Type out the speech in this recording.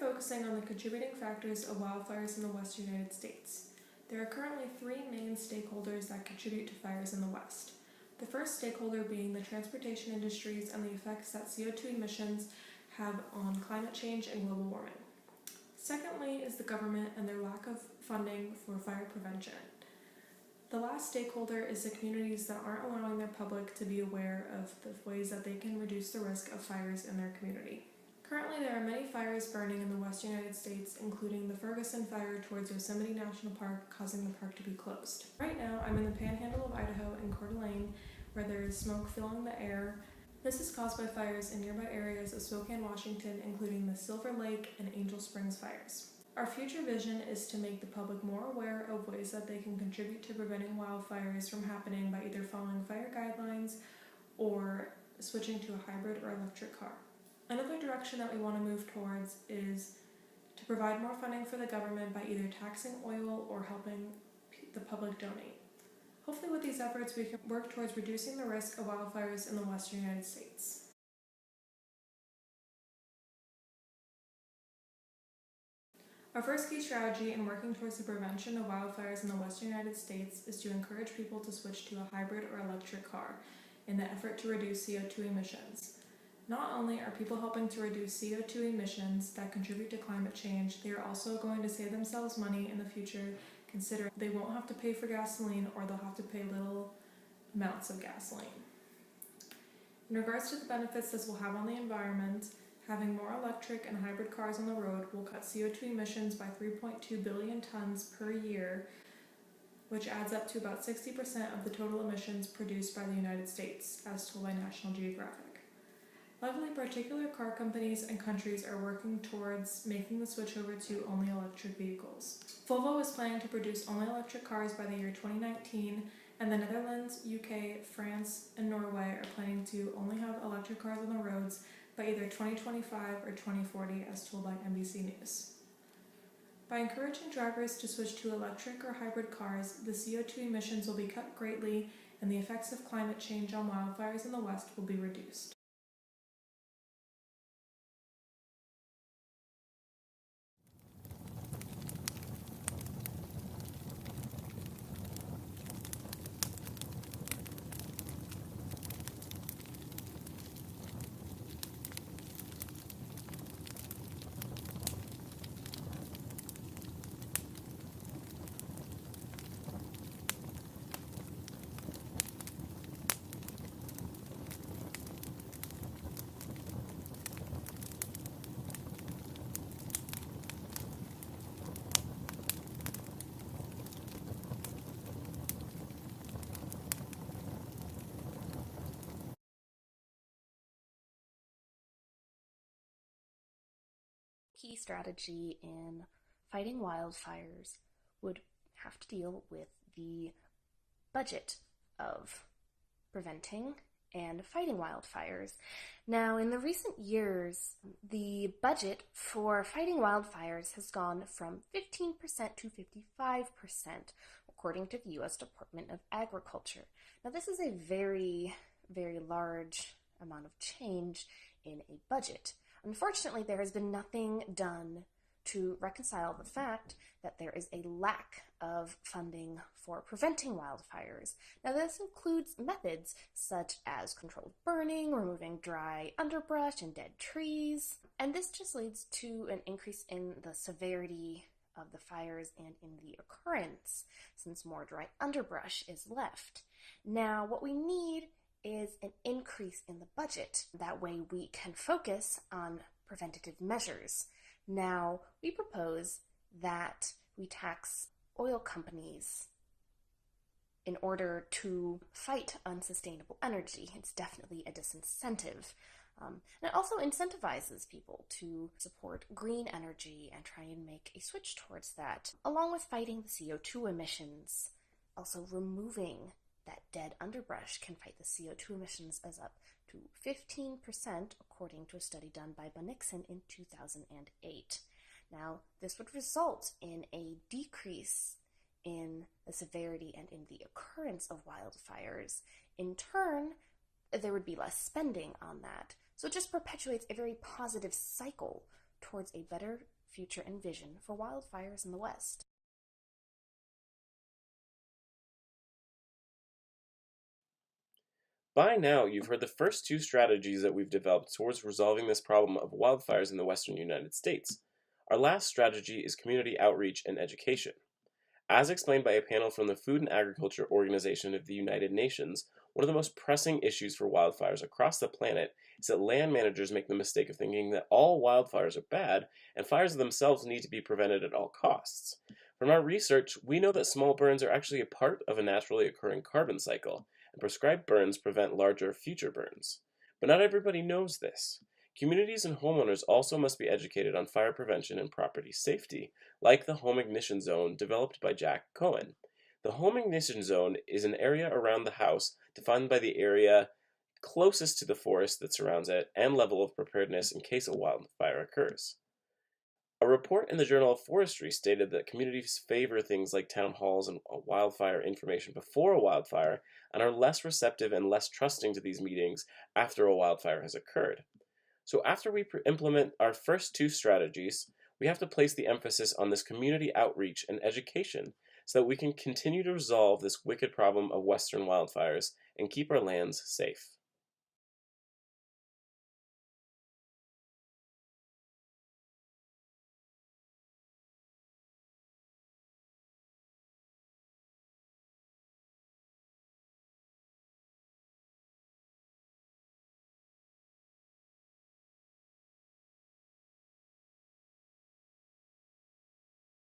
focusing on the contributing factors of wildfires in the western United States. There are currently three main stakeholders that contribute to fires in the West. The first stakeholder being the transportation industries and the effects that CO2 emissions have on climate change and global warming. Secondly is the government and their lack of funding for fire prevention. The last stakeholder is the communities that aren't allowing their public to be aware of the ways that they can reduce the risk of fires in their community. Currently, there are many fires burning in the western United States, including the Ferguson fire towards Yosemite National Park, causing the park to be closed. Right now, I'm in the panhandle of Idaho in Coeur d'Alene, where there is smoke filling the air. This is caused by fires in nearby areas of Spokane, Washington, including the Silver Lake and Angel Springs fires. Our future vision is to make the public more aware of ways that they can contribute to preventing wildfires from happening by either following fire guidelines or switching to a hybrid or electric car. Another direction that we want to move towards is to provide more funding for the government by either taxing oil or helping the public donate. Hopefully with these efforts we can work towards reducing the risk of wildfires in the western United States. Our first key strategy in working towards the prevention of wildfires in the western United States is to encourage people to switch to a hybrid or electric car in the effort to reduce CO2 emissions. Not only are people helping to reduce CO2 emissions that contribute to climate change, they are also going to save themselves money in the future, considering they won't have to pay for gasoline or they'll have to pay little amounts of gasoline. In regards to the benefits this will have on the environment, having more electric and hybrid cars on the road will cut CO2 emissions by 3.2 billion tons per year, which adds up to about 60% of the total emissions produced by the United States, as told by National Geographic. Luckily, particular car companies and countries are working towards making the switch over to only electric vehicles. Volvo is planning to produce only electric cars by the year 2019, and the Netherlands, UK, France, and Norway are planning to only have electric cars on the roads by either 2025 or 2040, as told by NBC News. By encouraging drivers to switch to electric or hybrid cars, the CO2 emissions will be cut greatly, and the effects of climate change on wildfires in the West will be reduced. Key strategy in fighting wildfires would have to deal with the budget of preventing and fighting wildfires. Now, in the recent years, the budget for fighting wildfires has gone from 15% to 55%, according to the U.S. Department of Agriculture. Now, this is a very, very large amount of change in a budget. Unfortunately, there has been nothing done to reconcile the fact that there is a lack of funding for preventing wildfires. Now, this includes methods such as controlled burning, removing dry underbrush and dead trees, and this just leads to an increase in the severity of the fires and in the occurrence, since more dry underbrush is left. Now, what we need is an increase in the budget. That way we can focus on preventative measures. Now, we propose that we tax oil companies in order to fight unsustainable energy. It's definitely a disincentive. And it also incentivizes people to support green energy and try and make a switch towards that, along with fighting the CO2 emissions. Also, removing that dead underbrush can fight the CO2 emissions as up to 15%, according to a study done by Benoy in 2008. Now, this would result in a decrease in the severity and in the occurrence of wildfires. In turn, there would be less spending on that. So it just perpetuates a very positive cycle towards a better future and vision for wildfires in the West. By now, you've heard the first two strategies that we've developed towards resolving this problem of wildfires in the western United States. Our last strategy is community outreach and education. As explained by a panel from the Food and Agriculture Organization of the United Nations, one of the most pressing issues for wildfires across the planet is that land managers make the mistake of thinking that all wildfires are bad and fires themselves need to be prevented at all costs. From our research, we know that small burns are actually a part of a naturally occurring carbon cycle, and prescribed burns prevent larger future burns. But not everybody knows this. Communities and homeowners also must be educated on fire prevention and property safety, like the Home Ignition Zone developed by Jack Cohen. The Home Ignition Zone is an area around the house defined by the area closest to the forest that surrounds it and level of preparedness in case a wildfire occurs. A report in the Journal of Forestry stated that communities favor things like town halls and wildfire information before a wildfire and are less receptive and less trusting to these meetings after a wildfire has occurred. So after we implement our first two strategies, we have to place the emphasis on this community outreach and education so that we can continue to resolve this wicked problem of western wildfires and keep our lands safe.